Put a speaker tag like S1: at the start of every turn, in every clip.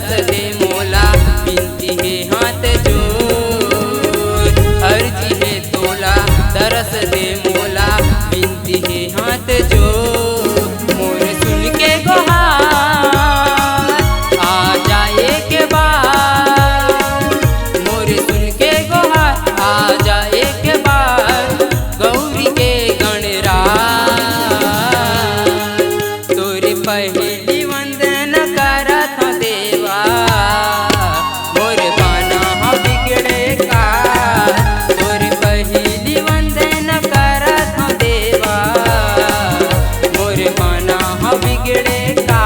S1: तरस दे मोला बिनती है हाथ जोड़। अर्जी है तोला तरस दे मोला बिनती है हाथ जोड़। मोर सुन के गुहार आ जाए के बाद, मोर सुन के गुहार आ जाए के बाद गौरी के गणराज। तोरे पहली वंदन करत देवा मोर बाना बिगड़े का। तोरे पहली वंदन करत देवा मोर बाना बिगड़े का।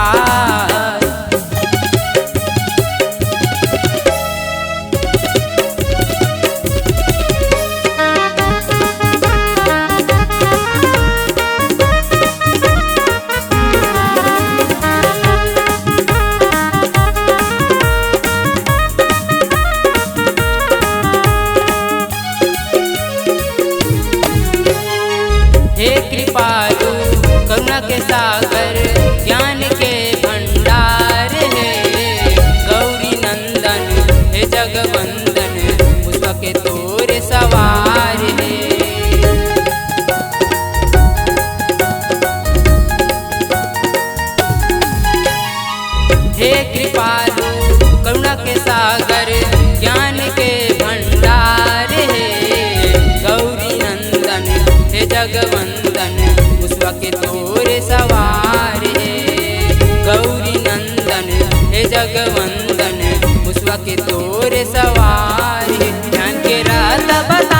S1: हे कृपालु करुणा के सागर ज्ञान के भंडार है। गौरी नंदन हे जगवंदन पुष्प के तोरे सवार है। हे कृपालु करुणा के सागर ज्ञान के भंडार है। गौरी नंदन हे जगवंदन पुष्प के तोरे सवार है। गौरी नंदन हे जगवंदन पुष्प के तोरे सवार है। ज्ञान के रात बता